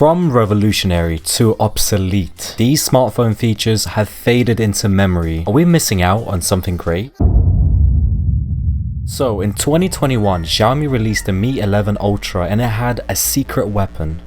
From revolutionary to obsolete, these smartphone features have faded into memory. Are we missing out on something great? So in 2021, Xiaomi released the Mi 11 Ultra and it had a secret weapon.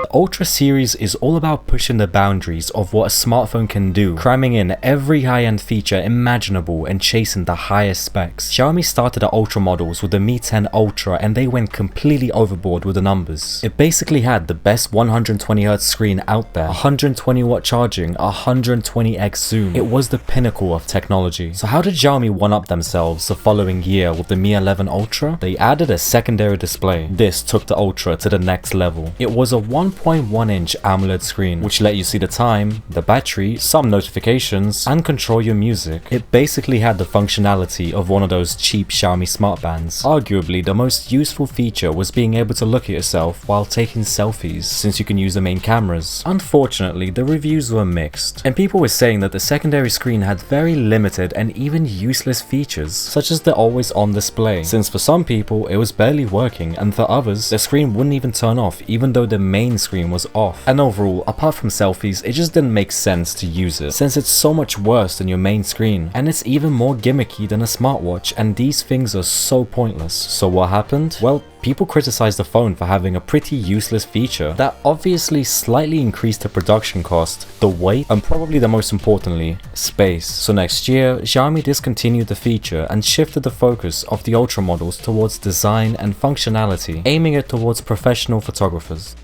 The Ultra series is all about pushing the boundaries of what a smartphone can do, cramming in every high-end feature imaginable and chasing the highest specs. Xiaomi started the Ultra models with the Mi 10 Ultra and they went completely overboard with the numbers. It basically had the best 120Hz screen out there, 120W charging, 120x zoom. It was the pinnacle of technology. So how did Xiaomi one-up themselves the following year with the Mi 11 Ultra? They added a secondary display. This took the Ultra to the next level. It was a 1.1-inch AMOLED screen, which let you see the time, the battery, some notifications, and control your music. It basically had the functionality of one of those cheap Xiaomi smartbands. Arguably, the most useful feature was being able to look at yourself while taking selfies, since you can use the main cameras. Unfortunately, the reviews were mixed, and people were saying that the secondary screen had very limited and even useless features, such as the always-on display, since for some people it was barely working, and for others, the screen wouldn't even turn off even though the main screen was off. And overall, apart from selfies, it just didn't make sense to use it, since it's so much worse than your main screen, and it's even more gimmicky than a smartwatch, and these things are so pointless. So what happened? Well, people criticized the phone for having a pretty useless feature that obviously slightly increased the production cost, the weight, and probably the most importantly, space. So next year, Xiaomi discontinued the feature and shifted the focus of the Ultra models towards design and functionality, aiming it towards professional photographers.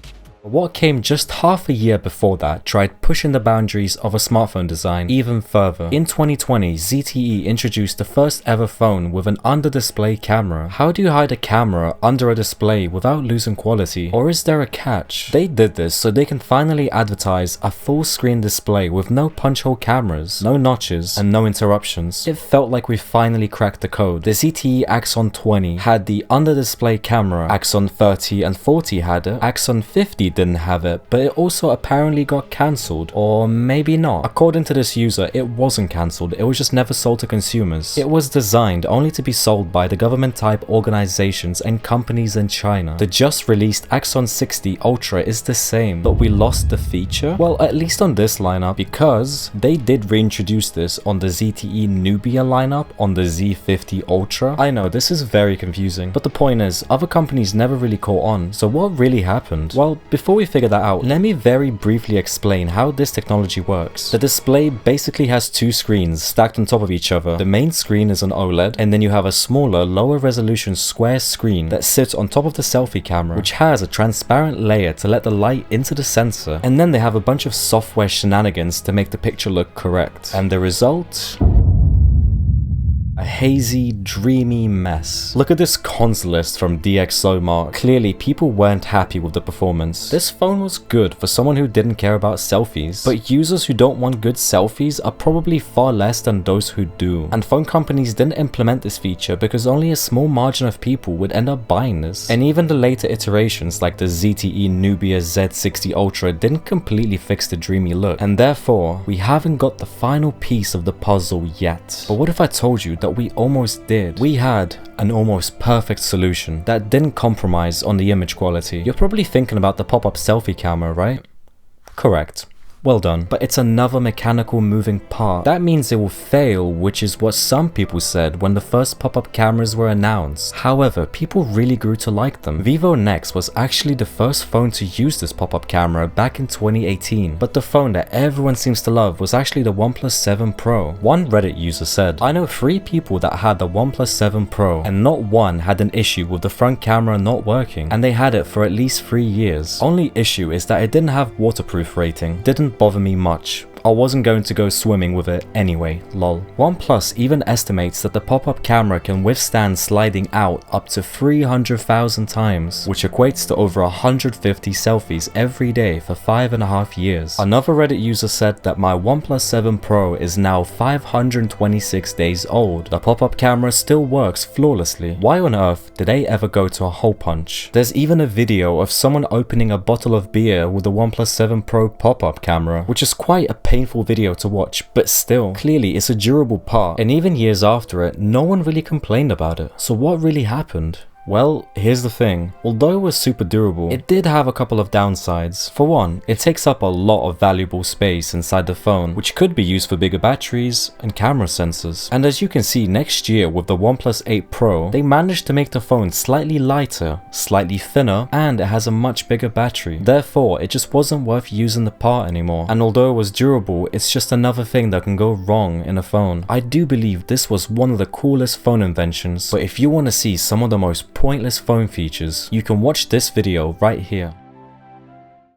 What came just half a year before that tried pushing the boundaries of a smartphone design even further. In 2020, ZTE introduced the first ever phone with an under-display camera. How do you hide a camera under a display without losing quality? Or is there a catch? They did this so they can finally advertise a full screen display with no punch hole cameras, no notches, and no interruptions. It felt like we finally cracked the code. The ZTE Axon 20 had the under-display camera, Axon 30 and 40 had it, Axon 50 didn't have it, but it also apparently got cancelled, or maybe not. According to this user, it wasn't cancelled, it was just never sold to consumers. It was designed only to be sold by the government type organizations and companies in China. The just released Axon 60 Ultra is the same, but we lost the feature? Well, at least on this lineup, because they did reintroduce this on the ZTE Nubia lineup on the Z50 Ultra. I know, this is very confusing, but the point is, other companies never really caught on, so what really happened? Well, before we figure that out, let me very briefly explain how this technology works. The display basically has two screens stacked on top of each other. The main screen is an OLED, and then you have a smaller, lower resolution square screen that sits on top of the selfie camera, which has a transparent layer to let the light into the sensor, and then they have a bunch of software shenanigans to make the picture look correct. And the result? A hazy, dreamy mess. Look at this cons list from DxOMark. Clearly, people weren't happy with the performance. This phone was good for someone who didn't care about selfies, but users who don't want good selfies are probably far less than those who do. And phone companies didn't implement this feature because only a small margin of people would end up buying this. And even the later iterations like the ZTE Nubia Z60 Ultra didn't completely fix the dreamy look, and therefore, we haven't got the final piece of the puzzle yet. But what if I told you that we almost did? We had an almost perfect solution that didn't compromise on the image quality. You're probably thinking about the pop-up selfie camera, right? Correct. Well done. But it's another mechanical moving part. That means it will fail, which is what some people said when the first pop-up cameras were announced. However, people really grew to like them. Vivo Nex was actually the first phone to use this pop-up camera back in 2018, but the phone that everyone seems to love was actually the OnePlus 7 Pro. One Reddit user said, "I know 3 people that had the OnePlus 7 Pro, and not one had an issue with the front camera not working, and they had it for at least 3 years. Only issue is that it didn't have waterproof rating. Didn't bother me much. I wasn't going to go swimming with it anyway, lol." OnePlus even estimates that the pop-up camera can withstand sliding out up to 300,000 times, which equates to over 150 selfies every day for 5.5 years. Another Reddit user said that my OnePlus 7 Pro is now 526 days old. The pop-up camera still works flawlessly. Why on earth did they ever go to a hole punch? There's even a video of someone opening a bottle of beer with the OnePlus 7 Pro pop-up camera, which is quite a painful video to watch, but still, clearly it's a durable part, and even years after it, no one really complained about it. So what really happened? Well, here's the thing. Although it was super durable, it did have a couple of downsides. For one, it takes up a lot of valuable space inside the phone, which could be used for bigger batteries and camera sensors. And as you can see next year with the OnePlus 8 Pro, they managed to make the phone slightly lighter, slightly thinner, and it has a much bigger battery. Therefore, it just wasn't worth using the part anymore. And although it was durable, it's just another thing that can go wrong in a phone. I do believe this was one of the coolest phone inventions, but if you want to see some of the most pointless phone features, you can watch this video right here.